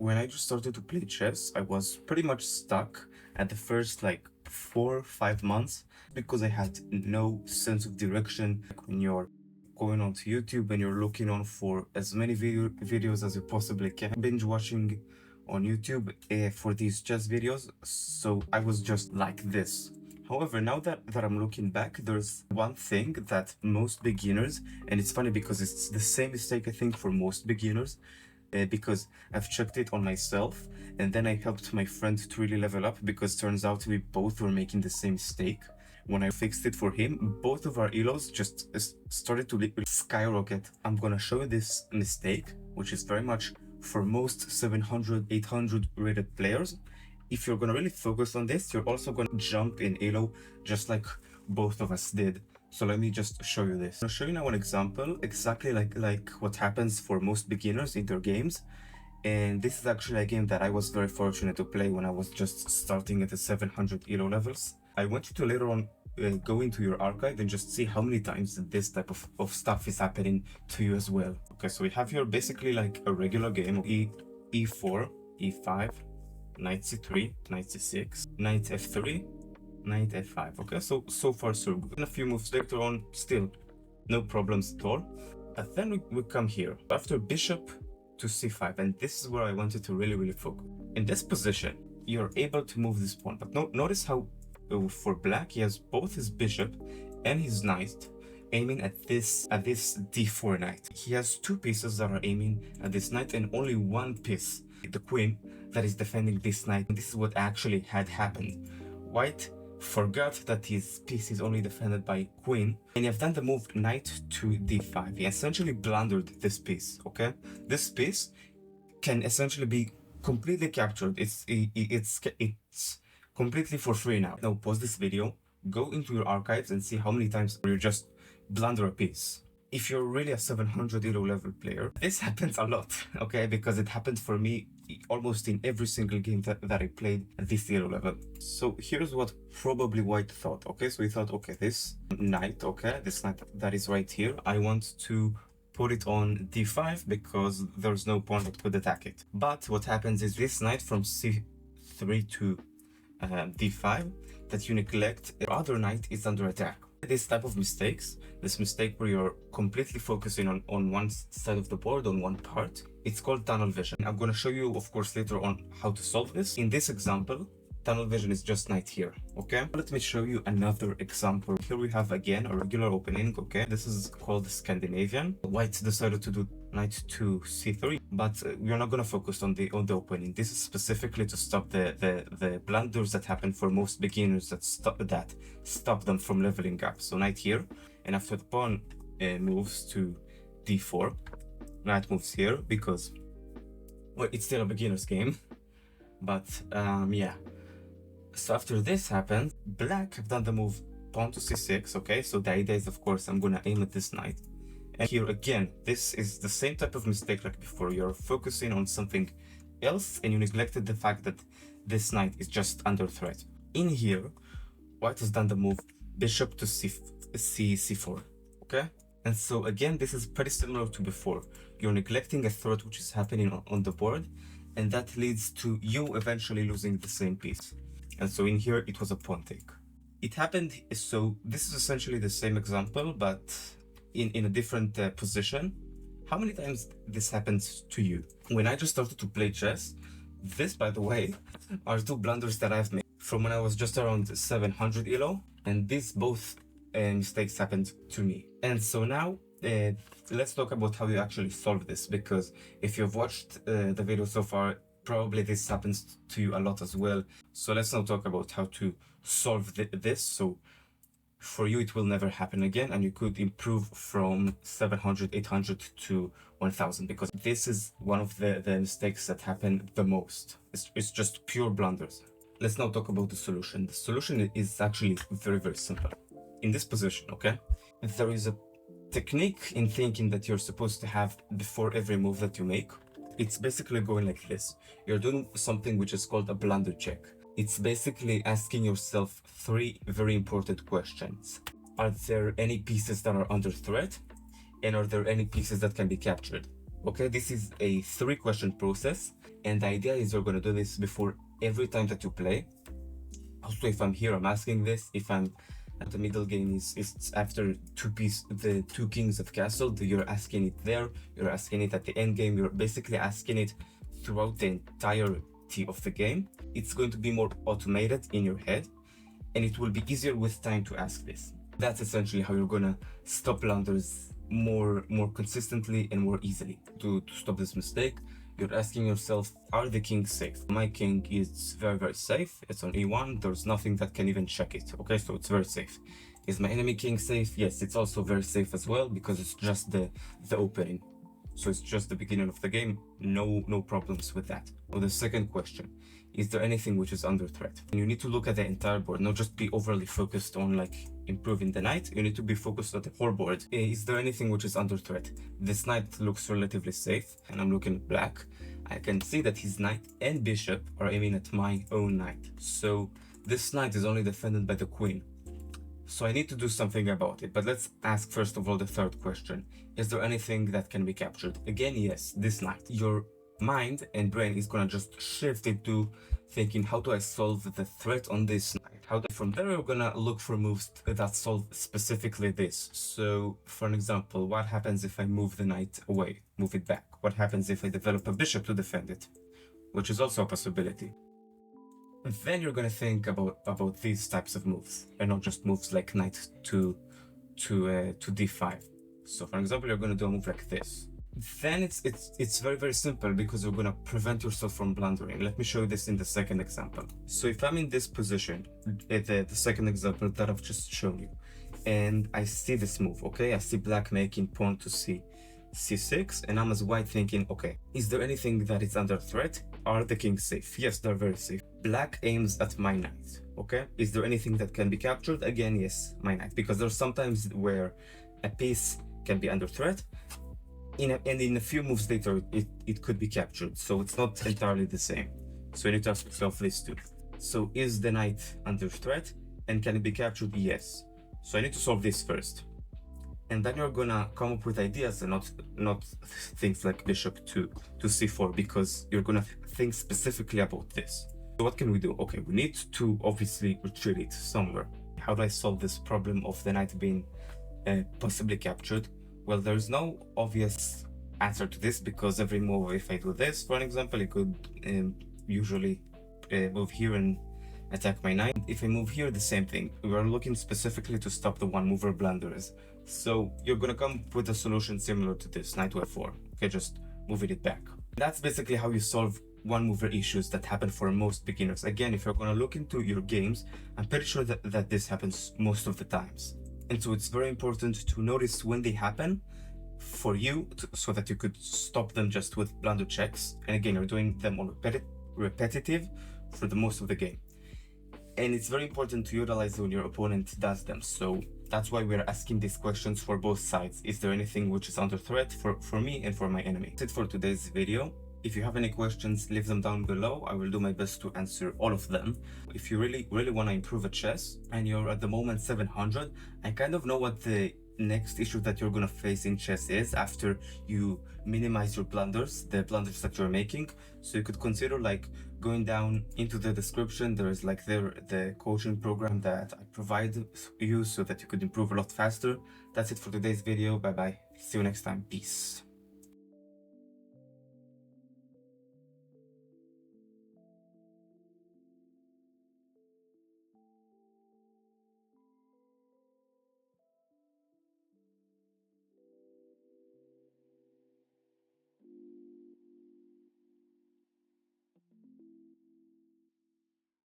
When I just started to play chess, I was pretty much stuck at the first like 4 or 5 months because I had no sense of direction. When you're going onto YouTube and you're looking on for as many videos as you possibly can, binge watching on YouTube for these chess videos, so I was just like this. However, now that I'm looking back, there's one thing that most beginners, and it's funny because it's the same mistake I think for most beginners, because I've checked it on myself and then I helped my friend to really level up, because turns out we both were making the same mistake. When I fixed it for him, both of our elos just started to literally skyrocket. I'm gonna show you this mistake, which is very much for most 700, 800 rated players. If you're gonna really focus on this, you're also gonna jump in elo just like both of us did. So let me just show you this. I'll show you now an example, exactly like what happens for most beginners in their games. And this is actually a game that I was very fortunate to play when I was just starting at the 700 elo levels. I want you to later on go into your archive and just see how many times this type of stuff is happening to you as well. Okay, so we have here basically like a regular game. E4, E5, knight C3, knight C6, knight F3, knight F5. Okay, so far so good. And a few moves later on, still no problems at all. But then we come here after bishop to C5, and this is where I wanted to really focus. In this position, you're able to move this pawn, but notice how for black he has both his bishop and his knight aiming at this D4 knight. He has two pieces that are aiming at this knight and only one piece, the queen, that is defending this knight. And this is what actually had happened. White forgot that his piece is only defended by queen, and you have done the move knight to D5. He essentially blundered this piece. Okay, this piece can essentially be completely captured. It's completely for free now. Now pause this video, go into your archives and see how many times you just blunder a piece. If you're really a 700 elo level player, this happens a lot, okay? Because it happened for me almost in every single game that I played at this elo level. So here's what probably White thought, okay? So he thought, okay, this knight, okay, this knight that is right here, I want to put it on D5 because there's no pawn that could attack it. But what happens is this knight from C3 to D5, that you neglect, the other knight is under attack. This type of mistakes, this mistake where you're completely focusing on one side of the board, on one part, it's called tunnel vision. I'm going to show you, of course, later on how to solve this. In this example, tunnel vision is just knight here, okay? Let me show you another example. Here we have again a regular opening, okay? This is called Scandinavian. White decided to do knight to C3, but we're not gonna focus on the opening. This is specifically to stop the blunders that happen for most beginners, that stop them from leveling up. So knight here, and after the pawn moves to D4, knight moves here because, well, it's still a beginner's game. But yeah. So after this happens, black have done the move pawn to C6, okay? So the idea is, of course, I'm gonna aim at this knight. And here again, this is the same type of mistake like before. You're focusing on something else and you neglected the fact that this knight is just under threat. In here, White has done the move bishop to C4, okay? And so again, this is pretty similar to before. You're neglecting a threat which is happening on the board, and that leads to you eventually losing the same piece. And so in here, it was a pawn take. It happened, so this is essentially the same example, but in a different position. How many times this happens to you? When I just started to play chess, this, by the way, are two blunders that I've made from when I was just around 700 elo, and these both mistakes happened to me. And so now, let's talk about how you actually solve this, because if you've watched the video so far, probably this happens to you a lot as well. So let's now talk about how to solve this, so for you it will never happen again and you could improve from 700, 800 to 1000, because this is one of the mistakes that happen the most. It's just pure blunders. Let's now talk about the solution. The solution is actually very simple. In this position, okay, there is a technique in thinking that you're supposed to have before every move that you make. It's basically going like this. You're doing something which is called a blunder check. It's basically asking yourself three very important questions. Are there any pieces that are under threat? And are there any pieces that can be captured? Okay, this is a 3-question process, and the idea is you're going to do this before every time that you play. Also, if I'm here, I'm asking this. If I'm at the middle game is after the 2 kings of castle, you're asking it there. You're asking it at the end game. You're basically asking it throughout the entirety of the game. It's going to be more automated in your head, and it will be easier with time to ask this. That's essentially how you're gonna stop blunders more consistently and more easily. To stop this mistake, you're asking yourself, are the kings safe? My king is very safe. It's on e1. There's nothing that can even check it. Okay, so it's very safe. Is my enemy king safe? Yes, it's also very safe as well, because it's just the opening. So it's just the beginning of the game. No problems with that. Well, the second question, is there anything which is under threat? And you need to look at the entire board, not just be overly focused on like improving the knight. You need to be focused on the whole board. Is there anything which is under threat? This knight looks relatively safe, and I'm looking at black. I can see that his knight and bishop are aiming at my own knight. So this knight is only defended by the queen. So I need to do something about it. But let's ask first of all the third question. Is there anything that can be captured? Again, yes, this knight. Your mind and brain is gonna just shift into thinking, how do I solve the threat on this knight? From there we're gonna look for moves that solve specifically this. So for an example, what happens if I move the knight away, move it back? What happens if I develop a bishop to defend it? Which is also a possibility. Then you're gonna think about these types of moves, and not just moves like knight to d5. So for example, you're gonna do a move like this. Then it's very simple, because you're gonna prevent yourself from blundering. Let me show you this in the second example. So if I'm in this position, the second example that I've just shown you, and I see this move, okay? I see black making pawn to c6, and I'm as white thinking, okay, is there anything that is under threat? Are the kings safe? Yes, they're very safe. Black aims at my knight, okay? Is there anything that can be captured? Again, yes, my knight, because there's sometimes where a piece can be under threat, and in a few moves later, it could be captured, so it's not entirely the same. So you need to ask yourself this too. So is the knight under threat, and can it be captured? Yes. So I need to solve this first. And then you're gonna come up with ideas, and not things like bishop to c4, because you're gonna think specifically about this. So what can we do? Okay, we need to obviously retreat it somewhere. How do I solve this problem of the knight being possibly captured? Well, there's no obvious answer to this, because every move, if I do this, for an example, it could usually move here and attack my knight. If I move here, the same thing. We are looking specifically to stop the one-mover blunders. So you're gonna come with a solution similar to this, knight to f4. Okay, just moving it back. That's basically how you solve one-mover issues that happen for most beginners. Again, if you're gonna look into your games, I'm pretty sure that this happens most of the times. And so it's very important to notice when they happen for you, so that you could stop them just with blunder checks. And again, you're doing them on repetitive for the most of the game. And it's very important to utilize when your opponent does them. So that's why we're asking these questions for both sides. Is there anything which is under threat for me and for my enemy? That's it for today's video. If you have any questions, leave them down below. I will do my best to answer all of them. If you really want to improve at chess, and you're at the moment 700, I kind of know what the next issue that you're gonna face in chess is after you minimize your blunders, the blunders that you're making. So you could consider like going down into the description. There is like the coaching program that I provide you, so that you could improve a lot faster. That's it for today's video. Bye bye. See you next time. Peace.